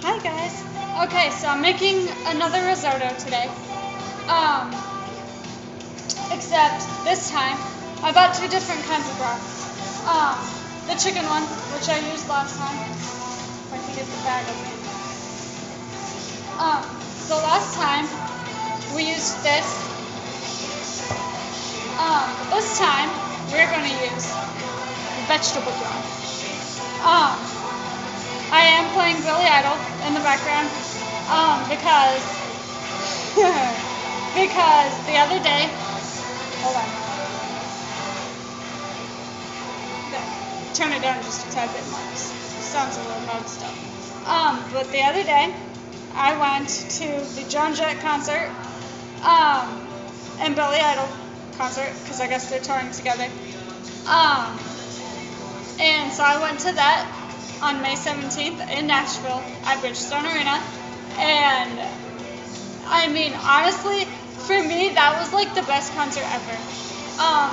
Hi guys. Okay, so I'm making another risotto today. Um, Except this time I bought two different kinds of broths. The chicken one, which I used last time. If I can get the bag open. So last time we used this. This time we're going to use vegetable broth. I am playing Billy Idol in the background because because the other day, hold on, turn it down just a tad bit more. Sounds a little loud still. But the other day, I went to the Joan Jett concert and Billy Idol concert because I guess they're touring together. And so I went to that on May 17th in Nashville at Bridgestone Arena. And I mean, honestly, for me, that was like the best concert ever.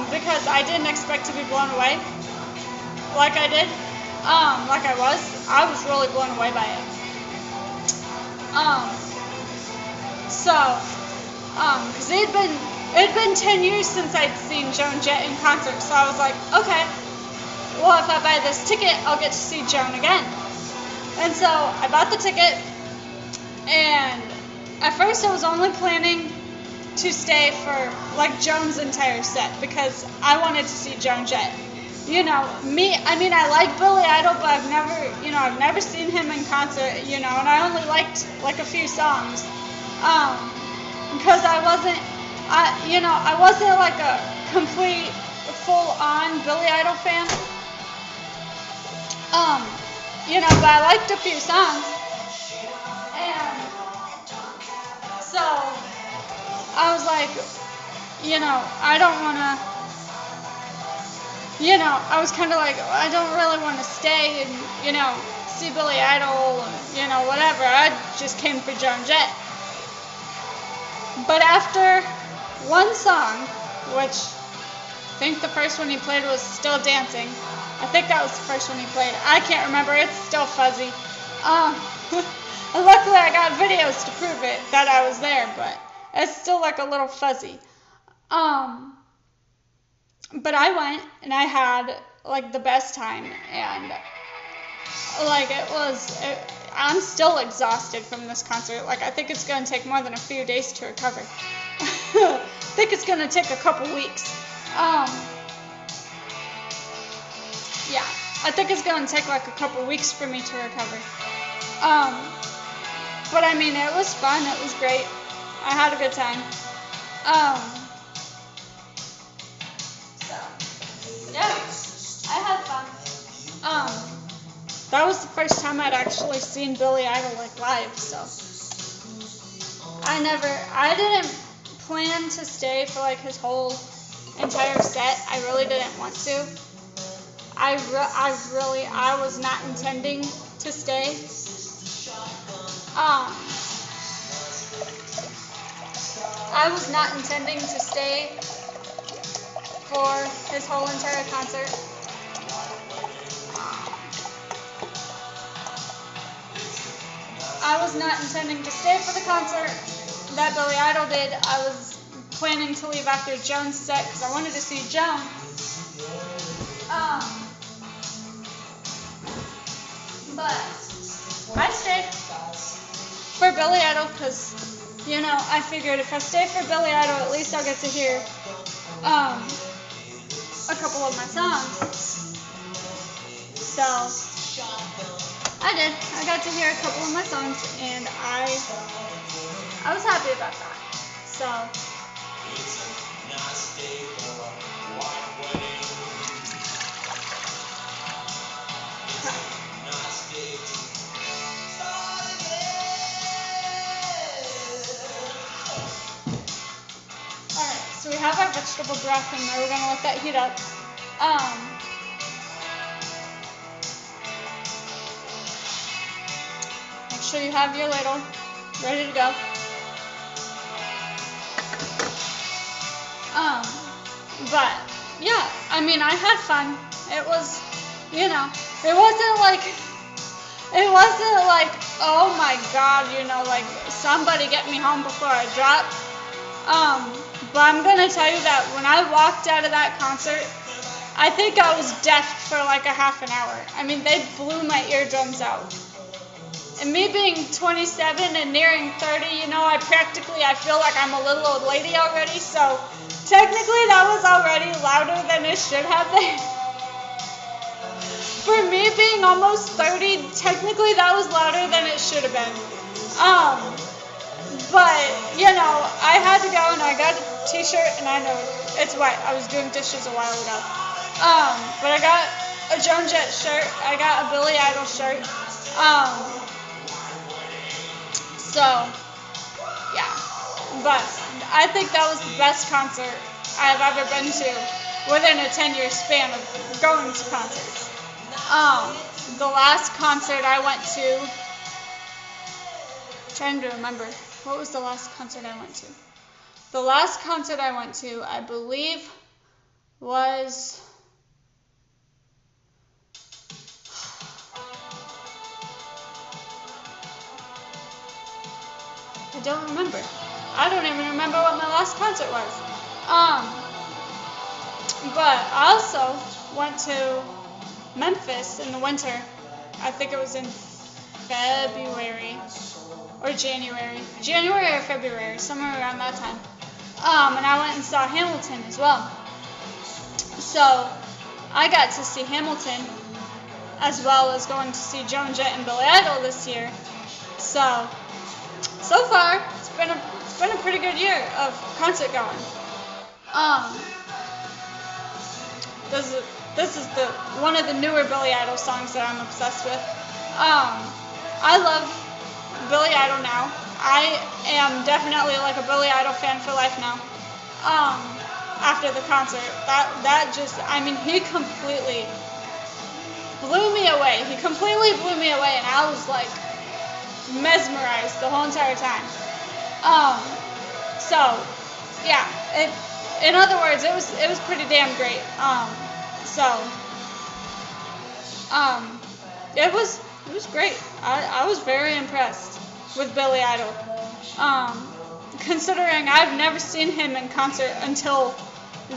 Because I didn't expect to be blown away like I did. Like I was really blown away by it. Because it had been 10 years since I'd seen Joan Jett in concert. So I was like, okay, well, if I buy this ticket, I'll get to see Joan again. And so I bought the ticket, and at first I was only planning to stay for like Joan's entire set because I wanted to see Joan Jett. You know, I like Billy Idol, but I've never seen him in concert, and I only liked like a few songs. Because I wasn't like a complete full-on Billy Idol fan. But I liked a few songs. And so I was like, I don't want to, I was kind of like, I don't really want to stay and, see Billy Idol and, whatever. I just came for Joan Jett. But after one song, which I think the first one he played was Still Dancing. I think that was the first one he played. I can't remember. It's still fuzzy. And luckily I got videos to prove it that I was there, but it's still like a little fuzzy. But I went and I had like the best time, and like I'm still exhausted from this concert. Like I think it's going to take more than a few days to recover. I think it's going to take a couple weeks. Yeah, I think it's going to take like a couple weeks for me to recover. But I mean, it was fun. It was great. I had a good time. So, yeah, I had fun. That was the first time I'd actually seen Billy Idol like live, so I didn't plan to stay for like his whole entire set. I really didn't want to. I was not intending to stay. I was not intending to stay for his whole entire concert. I was not intending to stay for the concert that Billy Idol did. I was planning to leave after Joan's set because I wanted to see Joan. But I stayed for Billy Idol because, I figured if I stay for Billy Idol, at least I'll get to hear a couple of my songs. So I did. I got to hear a couple of my songs, and I was happy about that. So So we have our vegetable broth in there. We're going to let that heat up. Make sure you have your ladle ready to go. But, yeah, I mean, I had fun. It was, it wasn't like It wasn't like, oh my God, like somebody get me home before I drop. But I'm gonna tell you that when I walked out of that concert, I think I was deaf for like a half an hour. I mean, they blew my eardrums out. And me being 27 and nearing 30, I feel like I'm a little old lady already. So technically that was already louder than it should have been. For me being almost 30, technically that was louder than it should have been. But, I had to go and I got a t-shirt and I know it's wet. I was doing dishes a while ago. But I got a Joan Jett shirt. I got a Billy Idol shirt. So, yeah. But I think that was the best concert I've ever been to within a 10-year span of going to concerts. The last concert I went to, trying to remember, what was the last concert I went to? The last concert I went to, I believe, was I don't remember. I don't even remember what my last concert was. But I also went to Memphis in the winter. I think it was in February or January or February, somewhere around that time. And I went and saw Hamilton as well. So I got to see Hamilton as well as going to see Joan Jett and Billy Idol this year. So far it's been a pretty good year of concert going. This is the one of the newer Billy Idol songs that I'm obsessed with. I love Billy Idol now. I am definitely like a Billy Idol fan for life now. After the concert, that just, he completely blew me away. He completely blew me away, and I was like mesmerized the whole entire time. So yeah, in other words, it was pretty damn great. It was great. I was very impressed with Billy Idol. Considering I've never seen him in concert until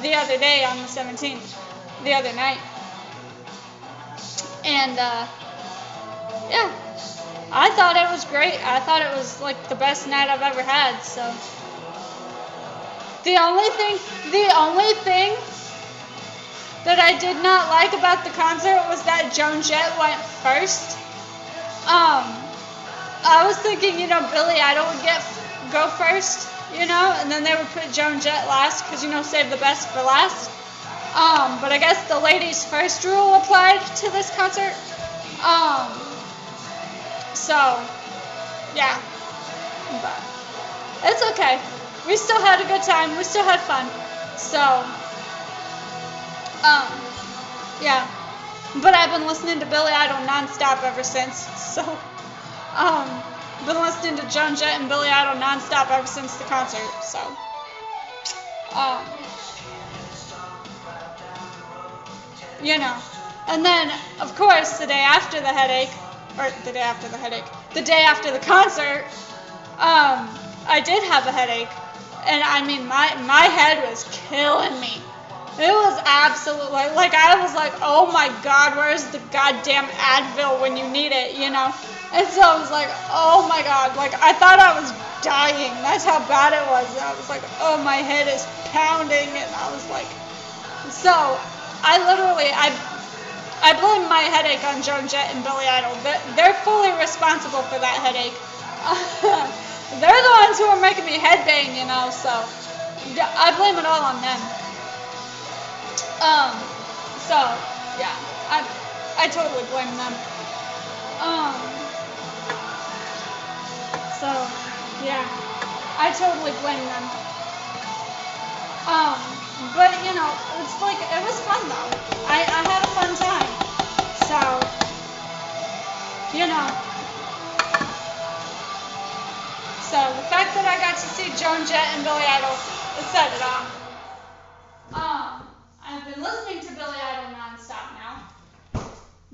the other day on the 17th, the other night. And yeah, I thought it was great. I thought it was like the best night I've ever had. So the only thing that I did not like about the concert was that Joan Jett went first. I was thinking, Billy Idol would go first, and then they would put Joan Jett last because, save the best for last. But I guess the ladies first rule applied to this concert. So, yeah. But it's okay. We still had a good time. We still had fun. So, yeah. But I've been listening to Billy Idol nonstop ever since. So, been listening to Joan Jett and Billy Idol nonstop ever since the concert. So, And then, of course, the day after the concert, I did have a headache. And my head was killing me. It was absolutely, I was like, oh my God, where's the goddamn Advil when you need it, And so I was like, oh my God, I thought I was dying. That's how bad it was. And I was like, oh, my head is pounding. And I was like, so I blame my headache on Joan Jett and Billy Idol. They're fully responsible for that headache. They're the ones who are making me headbang, so I blame it all on them. So, yeah, I totally blame them. So, yeah, I totally blame them. But, it's it was fun, though. I had a fun time. So, So, the fact that I got to see Joan Jett and Billy Idol said it all. I've been listening to Billy Idol nonstop now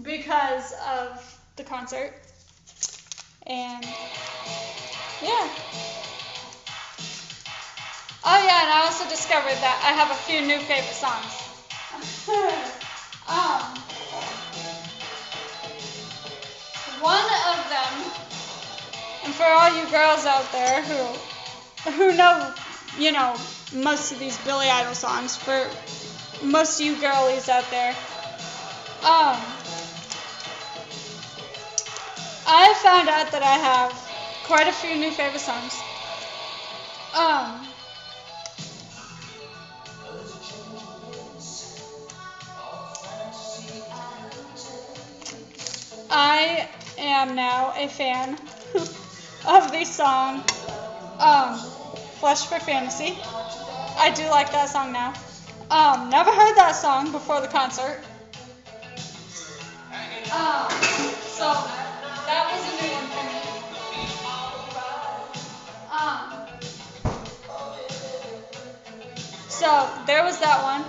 because of the concert. And yeah. Oh yeah, and I also discovered that I have a few new favorite songs. One of them, and for all you girls out there who know, most of these Billy Idol songs, for most of you girlies out there, I found out that I have quite a few new favorite songs. I am now a fan of the song Flesh for Fantasy. I do like that song now. Never heard that song before the concert. So that was a new one for me. So there was that one.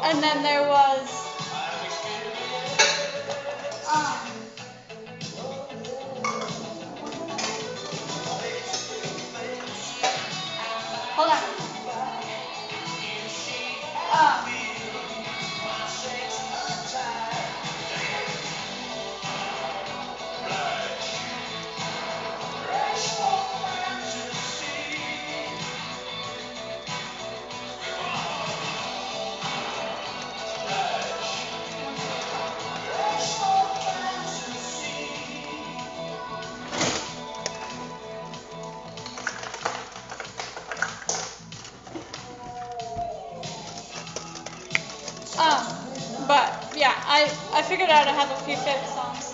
And then there was hold on. But yeah, I figured out I have a few favorite songs.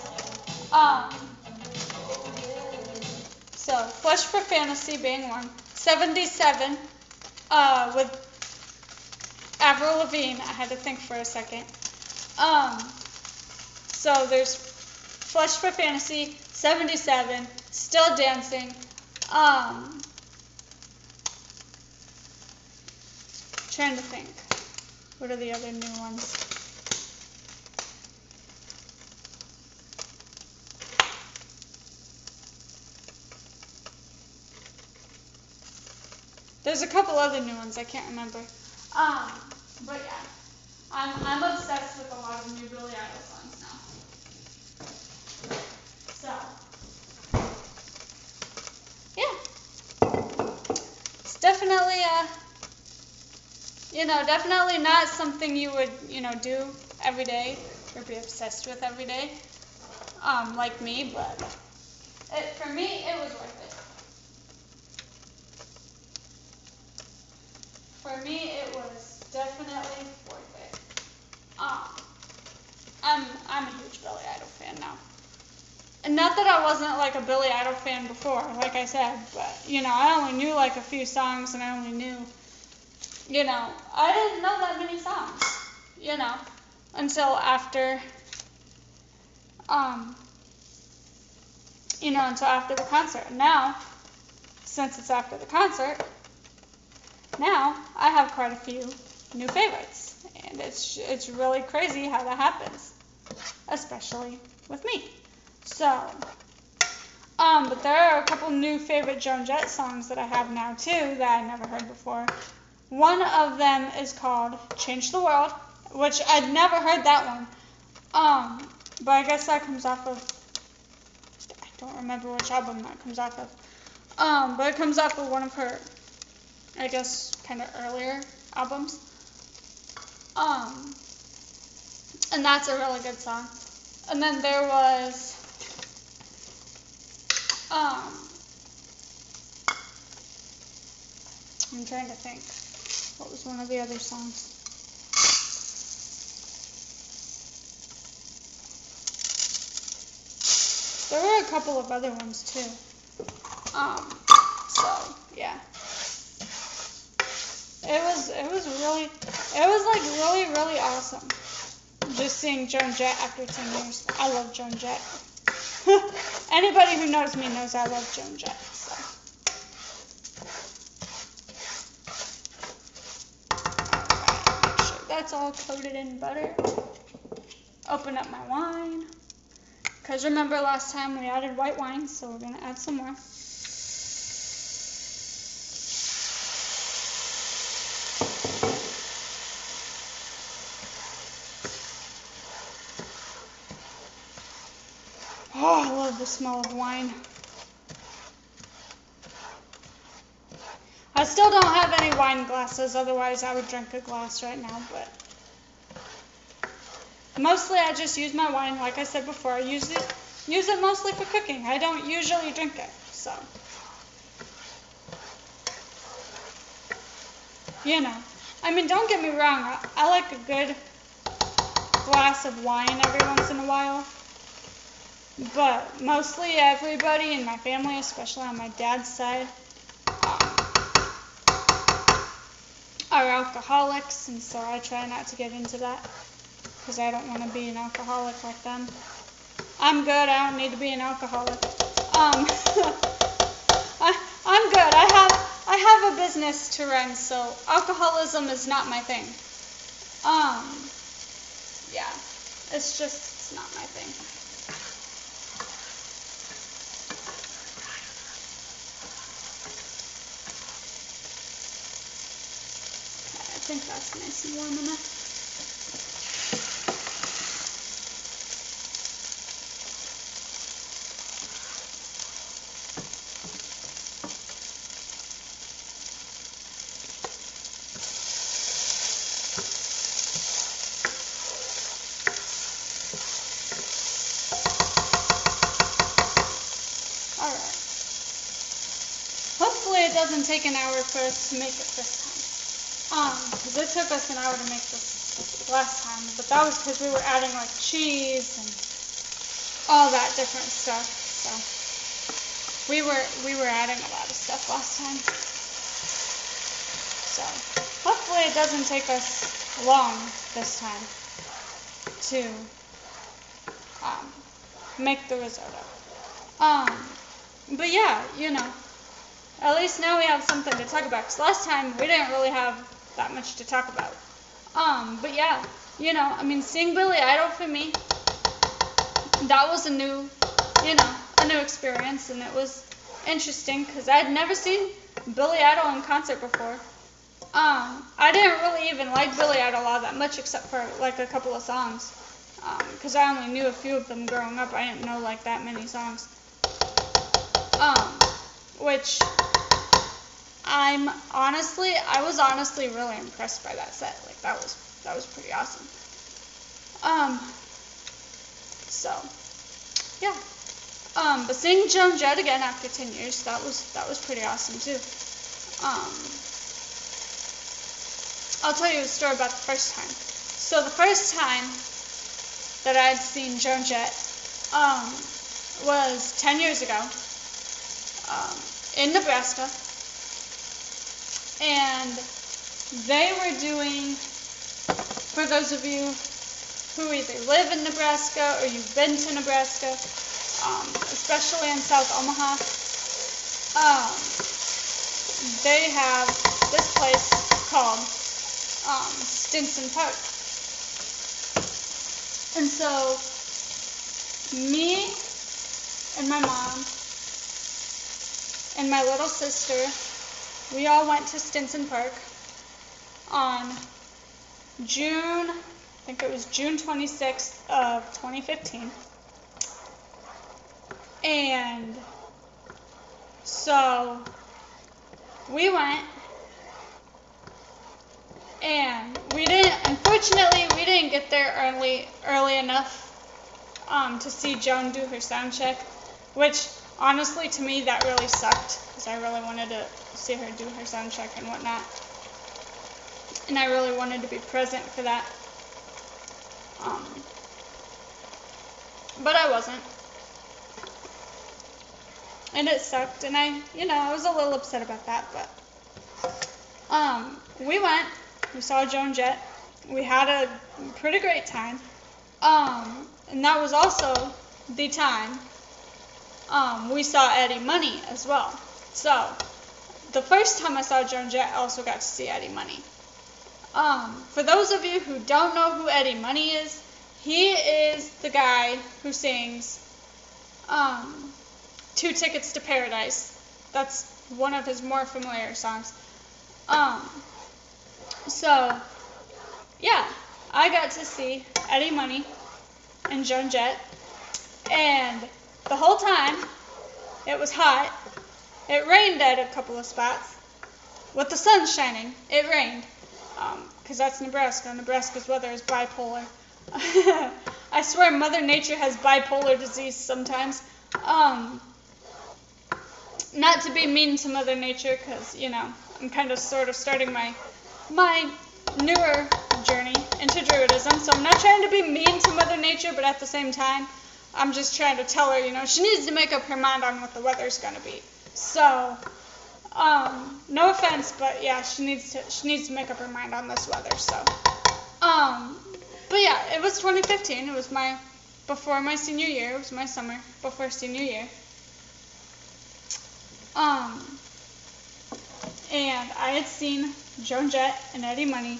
So Flesh for Fantasy being one. 77 with Avril Lavigne. I had to think for a second. So there's Flesh for Fantasy, 77, Still Dancing. Trying to think. What are the other new ones? There's a couple other new ones I can't remember. But yeah, I'm obsessed with a lot of new Billy Idol songs now. So yeah, it's definitely definitely not something you would do every day or be obsessed with every day, like me. But for me, it was worth it. For me, it was definitely worth it. I'm a huge Billy Idol fan now. And not that I wasn't like a Billy Idol fan before, like I said, but I only knew like a few songs, and I only knew, I didn't know that many songs, until after, until after the concert. Now, since it's after the concert, now I have quite a few new favorites, and it's really crazy how that happens, especially with me. So, but there are a couple new favorite Joan Jett songs that I have now too that I never heard before. One of them is called Change the World, which I'd never heard that one. But I guess that comes off of, I don't remember which album that comes off of. But it comes off of one of her, I guess, kind of earlier albums. And that's a really good song. And then there was, I'm trying to think. What was one of the other songs? There were a couple of other ones too. So yeah. It was really awesome. Just seeing Joan Jett after 10 years. I love Joan Jett. Anybody who knows me knows I love Joan Jett. So. Make sure that's all coated in butter. Open up my wine. Because remember last time we added white wine, so we're going to add some more. Oh, I love the smell of wine. I still don't have any wine glasses, otherwise I would drink a glass right now, but mostly I just use my wine. Like I said before, I use it mostly for cooking. I don't usually drink it, so, you know. I mean, don't get me wrong, I like a good glass of wine every once in a while, but mostly everybody in my family, especially on my dad's side, are alcoholics, and so I try not to get into that because I don't want to be an alcoholic like them. I'm good. I don't need to be an alcoholic. I'm good. I have a business to run, so alcoholism is not my thing. Yeah, it's not my thing. I think that's nice and warm enough. Alright. Hopefully it doesn't take an hour for us to make it this time. Because it took us an hour to make this last time, but that was because we were adding like cheese and all that different stuff. So we were adding a lot of stuff last time. So hopefully it doesn't take us long this time to make the risotto. But yeah, you know, at least now we have something to talk about. Because last time we didn't really have that much to talk about. But yeah, you know, I mean, seeing Billy Idol for me, that was a new experience, and it was interesting because I'd never seen Billy Idol in concert before. I didn't really even like Billy Idol all that much except for like a couple of songs, because I only knew a few of them growing up. I didn't know like that many songs. Which I was honestly really impressed by that set. Like that was pretty awesome. So yeah. But seeing Joan Jett again after 10 years, that was pretty awesome too. I'll tell you a story about the first time. So the first time that I'd seen Joan Jett was 10 years ago in Nebraska. And they were doing, for those of you who either live in Nebraska or you've been to Nebraska, especially in South Omaha, they have this place called Stinson Park. And so me and my mom and my little sister, we all went to Stinson Park on June 26th of 2015. And so we went, and unfortunately we didn't get there early enough to see Joan do her sound check, which honestly to me that really sucked, because I really wanted to see her do her sound check and whatnot, and I really wanted to be present for that, but I wasn't, and it sucked, and I was a little upset about that, but we went, we saw Joan Jett, we had a pretty great time, and that was also the time we saw Eddie Money as well. So the first time I saw Joan Jett, I also got to see Eddie Money. For those of you who don't know who Eddie Money is, he is the guy who sings 2 Tickets to Paradise. That's one of his more familiar songs. So, yeah, I got to see Eddie Money and Joan Jett, and the whole time it was hot. It rained at a couple of spots. With the sun shining, it rained, because that's Nebraska. Nebraska's weather is bipolar. I swear Mother Nature has bipolar disease sometimes. Not to be mean to Mother Nature, because, I'm kind of sort of starting my newer journey into Druidism, so I'm not trying to be mean to Mother Nature, but at the same time, I'm just trying to tell her, she needs to make up her mind on what the weather's going to be. So, no offense, but yeah, she needs to make up her mind on this weather, so. But yeah, it was 2015. It was before my senior year. It was my summer before senior year. And I had seen Joan Jett and Eddie Money,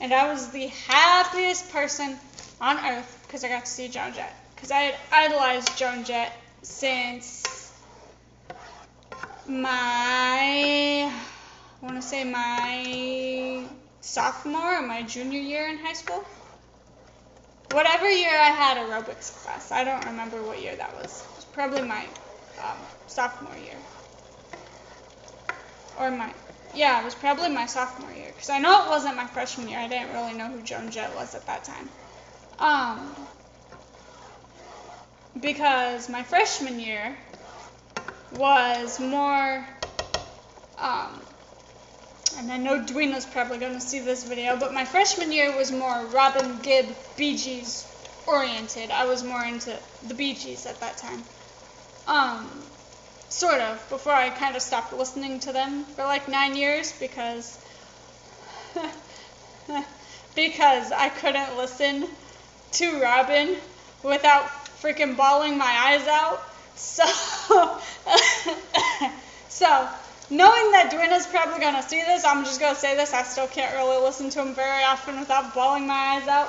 and I was the happiest person on earth because I got to see Joan Jett. Because I had idolized Joan Jett since my sophomore or my junior year in high school. Whatever year I had aerobics class. I don't remember what year that was. It was probably my sophomore year. It was probably my sophomore year. Because I know it wasn't my freshman year. I didn't really know who Joan Jett was at that time. Because my freshman year was more, and I know Dwena's probably going to see this video, but my freshman year was more Robin Gibb, Bee Gees oriented. I was more into the Bee Gees at that time. Sort of, before I kind of stopped listening to them for like 9 years because I couldn't listen to Robin without freaking bawling my eyes out. So knowing that Dwena's probably going to see this, I'm just going to say this, I still can't really listen to him very often without bawling my eyes out.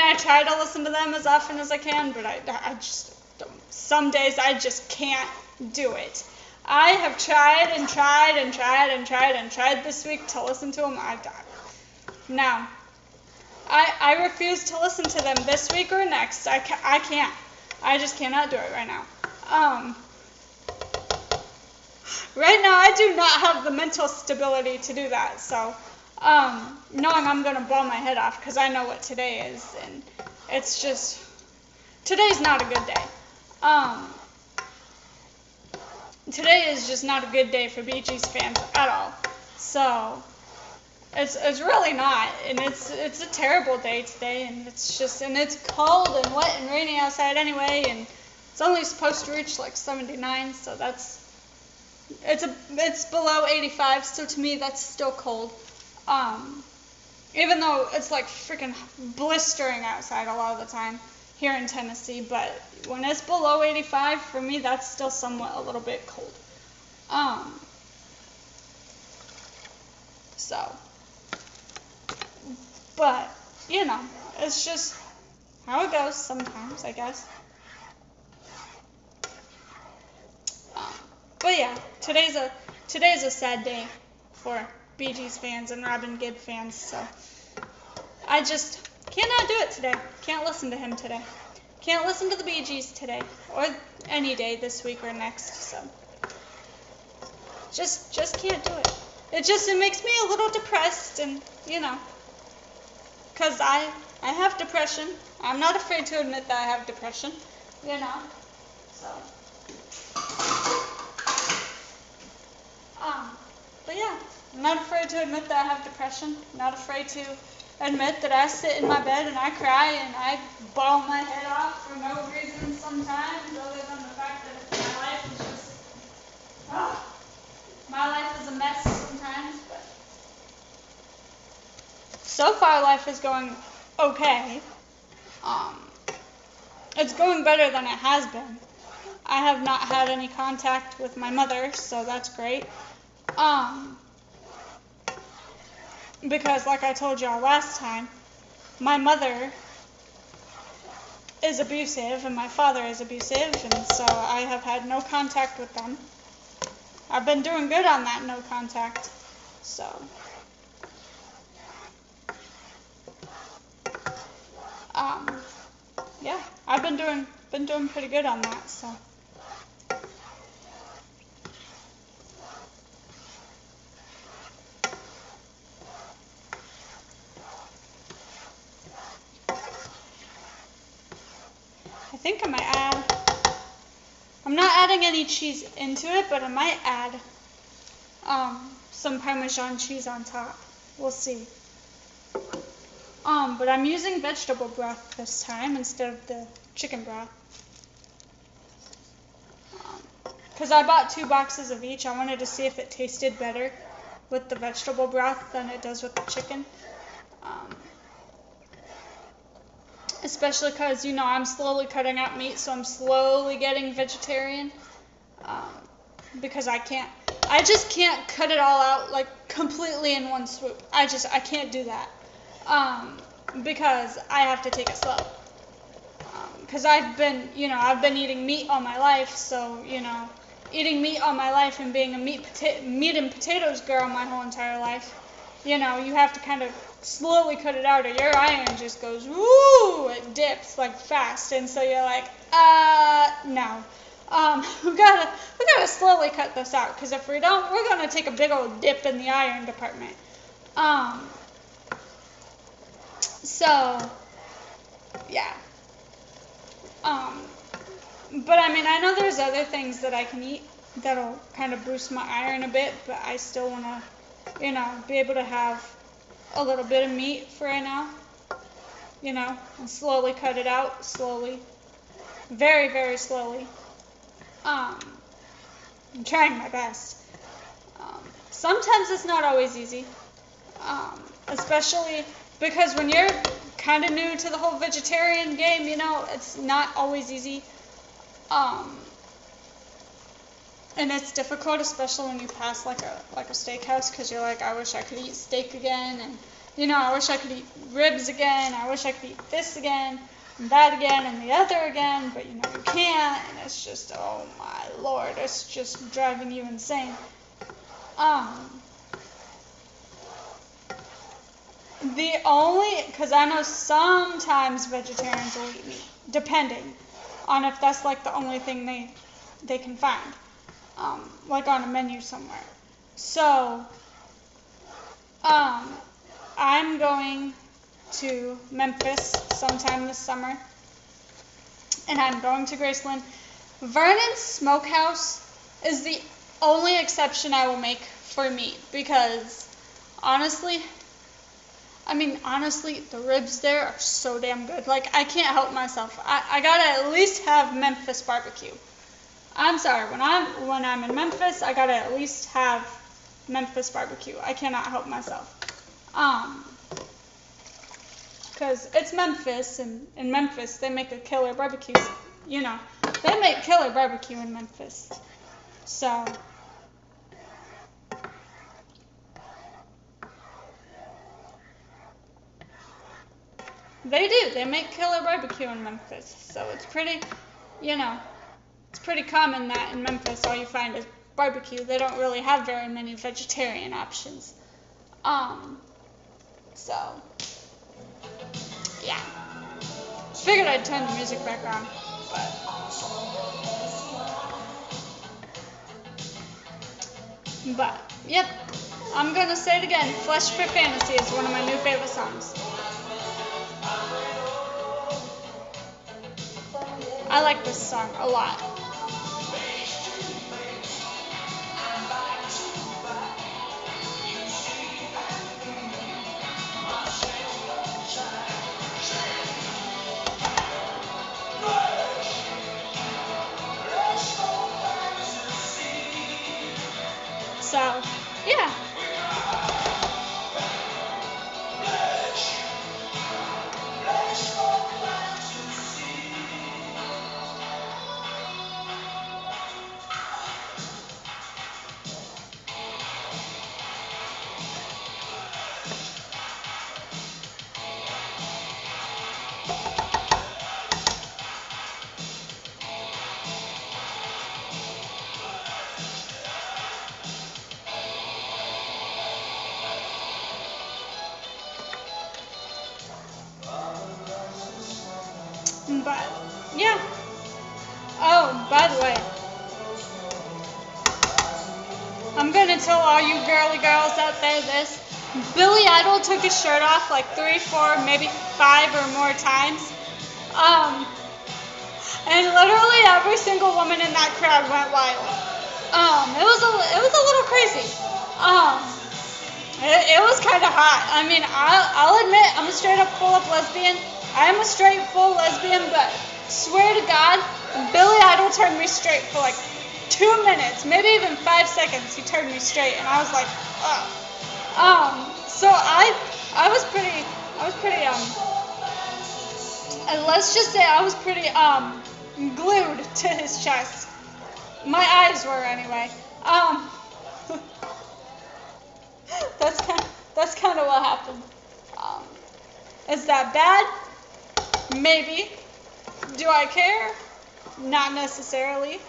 I try to listen to them as often as I can, but I just, some days I just can't do it. I have tried and tried and tried and tried and tried this week to listen to them. No. I refuse to listen to them this week or next. I can't. I just cannot do it right now. Right now I do not have the mental stability to do that, so knowing I'm going to bawl my head off because I know what today is, and it's just, today's not a good day. Today is just not a good day for Bee Gees fans at all. So it's really not, and it's a terrible day today, and it's cold and wet and rainy outside anyway, and it's only supposed to reach like 79, so it's below 85, so to me that's still cold. Even though it's like freaking blistering outside a lot of the time here in Tennessee, but when it's below 85, for me that's still somewhat a little bit cold. But it's just how it goes sometimes, I guess. But yeah, today's a sad day for Bee Gees fans and Robin Gibb fans, so I just cannot do it today. Can't listen to him today. Can't listen to the Bee Gees today, or any day this week or next, so just can't do it. It makes me a little depressed, and because I have depression. I'm not afraid to admit that I have depression, so. But yeah, I'm not afraid to admit that I have depression. I'm not afraid to admit that I sit in my bed and I cry and I bawl my head off for no reason sometimes, other than the fact that my life is a mess sometimes. But so far, life is going okay. It's going better than it has been. I have not had any contact with my mother, so that's great. Because like I told y'all last time, my mother is abusive and my father is abusive, and so I have had no contact with them. I've been doing good on that no contact. So yeah, I've been doing pretty good on that. So I think I might add, I'm not adding any cheese into it, but I might add some Parmesan cheese on top. We'll see. But I'm using vegetable broth this time instead of the chicken broth. Because I bought 2 boxes of each. I wanted to see if it tasted better with the vegetable broth than it does with the chicken. Especially because, I'm slowly cutting out meat, so I'm slowly getting vegetarian. Because I just can't cut it all out like completely in one swoop. I can't do that. Because I have to take it slow. Because I've been eating meat all my life, so, eating meat all my life and being a meat and potatoes girl my whole entire life, you have to kind of slowly cut it out, or your iron just goes, woo, it dips like fast, and so you're like, no. We gotta slowly cut this out, because if we don't, we're gonna take a big old dip in the iron department. So, yeah. But I mean, I know there's other things that I can eat that'll kind of boost my iron a bit, but I still want to, be able to have a little bit of meat for right now, and slowly cut it out, slowly, very, very slowly. I'm trying my best. Sometimes it's not always easy, especially because when you're kind of new to the whole vegetarian game, it's not always easy. And it's difficult, especially when you pass like a steakhouse, because you're like, I wish I could eat steak again, and I wish I could eat ribs again, I wish I could eat this again, and that again, and the other again, but you can't, and it's just, oh my lord, it's just driving you insane. Because I know sometimes vegetarians will eat meat, depending on if that's like the only thing they can find, like on a menu somewhere. So, I'm going to Memphis sometime this summer, and I'm going to Graceland. Vernon's Smokehouse is the only exception I will make for meat, because honestly, the ribs there are so damn good. Like, I can't help myself. I gotta at least have Memphis barbecue. I'm sorry, when I'm in Memphis, I gotta at least have Memphis barbecue. I cannot help myself. Because it's Memphis, and in Memphis, they make a killer barbecue. They make killer barbecue in Memphis. So, they do. They make killer barbecue in Memphis. So it's pretty, it's pretty common that in Memphis all you find is barbecue. They don't really have very many vegetarian options. So, yeah. Figured I'd turn the music back on, but yep. I'm gonna say it again. Flesh for Fantasy is one of my new favorite songs. I like this song a lot. So, yeah. But, yeah. Oh, by the way, I'm going to tell all you girly girls out there this. Billy Idol took his shirt off like 3, 4, maybe 5 or more times. And literally every single woman in that crowd went wild. It was a little crazy. It was kind of hot. I mean, I'll admit I'm a straight up full up lesbian. I am a straight full lesbian, but swear to God, Billy Idol turned me straight for like 2 minutes, maybe even 5 seconds. He turned me straight, and I was like, ugh. So I was pretty let's just say I was pretty glued to his chest. My eyes were anyway. That's kind of what happened. Is that bad? Maybe. Do I care? Not necessarily.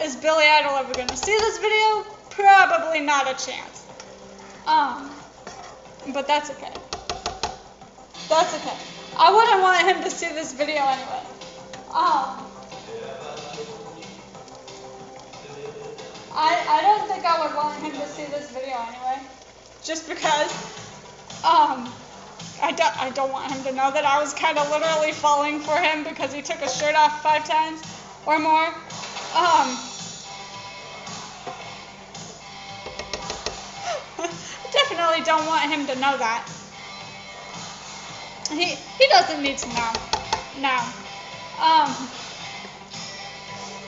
Is Billy Idol ever going to see this video? Probably not a chance. But that's okay. That's okay. I wouldn't want him to see this video anyway. I don't think I would want him to see this video anyway. Just because I don't want him to know that I was kind of literally falling for him because he took his shirt off 5 times or more. Definitely don't want him to know that. He doesn't need to know. No.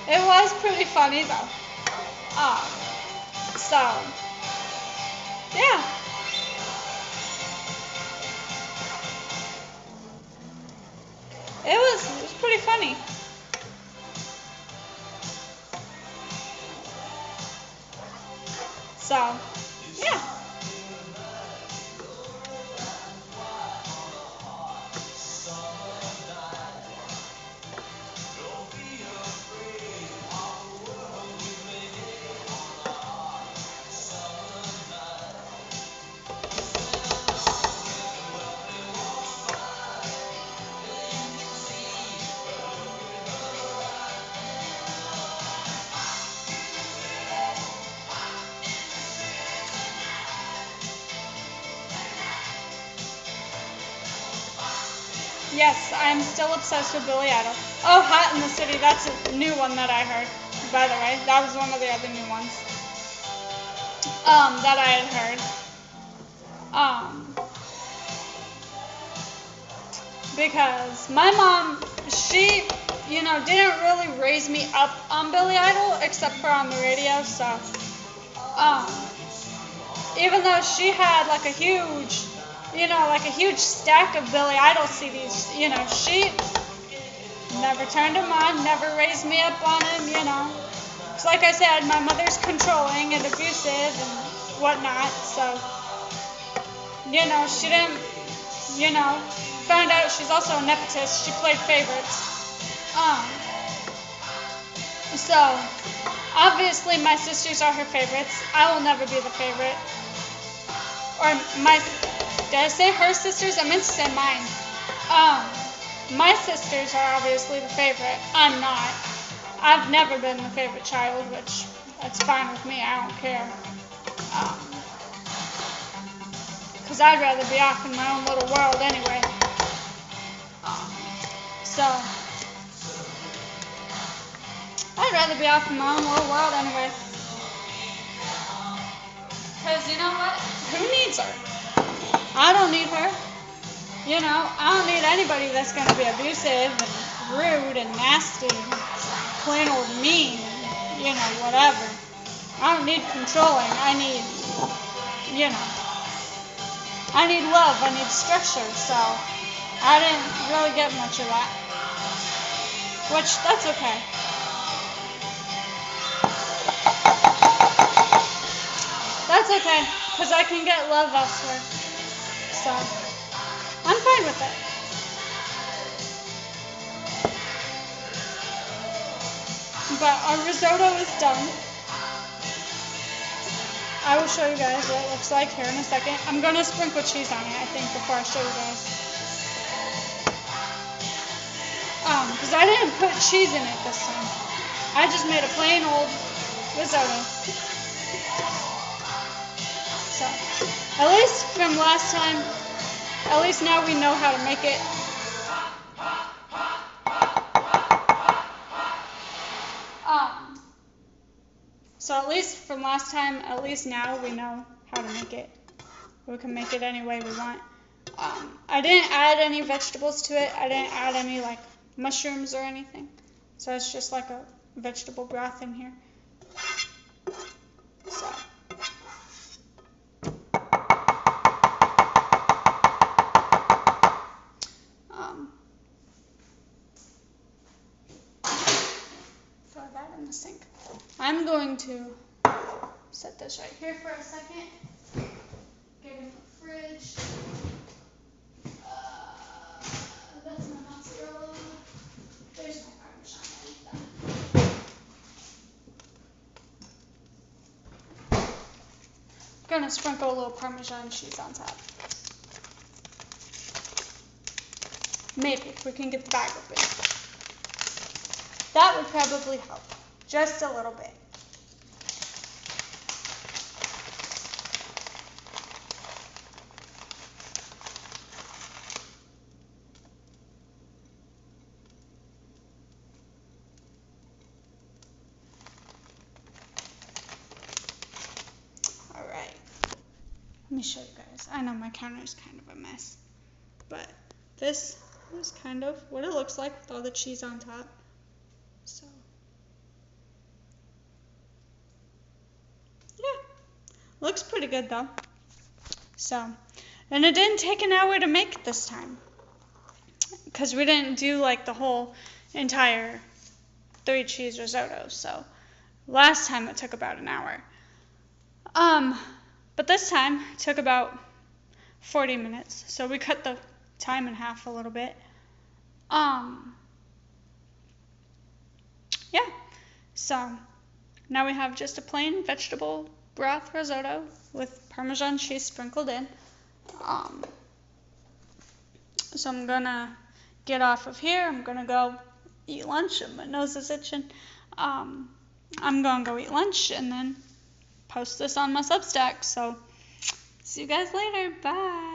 It was pretty funny though. So yeah. It was pretty funny. So, yeah. Yes, I'm still obsessed with Billy Idol. Oh, Hot in the City, that's a new one that I heard, by the way. That was one of the other new ones that I had heard. Because my mom, she, didn't really raise me up on Billy Idol, except for on the radio, so, even though she had like a huge stack of Billy Idol CDs, she never turned him on, never raised me up on him, It's like I said, my mother's controlling and abusive and whatnot, so, she didn't, found out she's also a nepotist, she played favorites, so, obviously my sisters are her favorites, I will never be the favorite, or did I say her sisters? I meant to say mine. My sisters are obviously the favorite. I'm not. I've never been the favorite child, which that's fine with me. I don't care. Because I'd rather be off in my own little world anyway. So, I'd rather be off in my own little world anyway. Because you know what? Who needs her? I don't need her. I don't need anybody that's going to be abusive and rude and nasty and plain old mean, whatever. I don't need controlling. I need love. I need structure. So I didn't really get much of that. Which, that's okay. That's okay, because I can get love elsewhere. So, I'm fine with it. But our risotto is done. I will show you guys what it looks like here in a second. I'm going to sprinkle cheese on it, I think, before I show you guys. didn't put cheese in it this time. I just made a plain old risotto. So, at least from last time, at least now we know how to make it. So at least from last time, at least now we know how to make it. We can make it any way we want. I didn't add any vegetables to it. I didn't add any like mushrooms or anything. So it's just like a vegetable broth in here. So. Throw that in the sink. I'm going to set this right here for a second. Get in the fridge. That's my mozzarella. There's my Parmesan. I'm gonna sprinkle a little Parmesan cheese on top. Maybe if we can get the bag open. That would probably help. Just a little bit. Let me show you guys. I know my counter is kind of a mess, but this is kind of what it looks like with all the cheese on top. So, yeah, looks pretty good though. So, and it didn't take an hour to make this time because we didn't do like the whole entire 3 cheese risotto. So, last time it took about an hour. But this time it took about 40 minutes. So we cut the time in half a little bit. Yeah. So now we have just a plain vegetable broth risotto with Parmesan cheese sprinkled in. So I'm gonna get off of here. I'm gonna go eat lunch. My nose is itching. I'm gonna go eat lunch and then post this on my Substack. So see you guys later. Bye.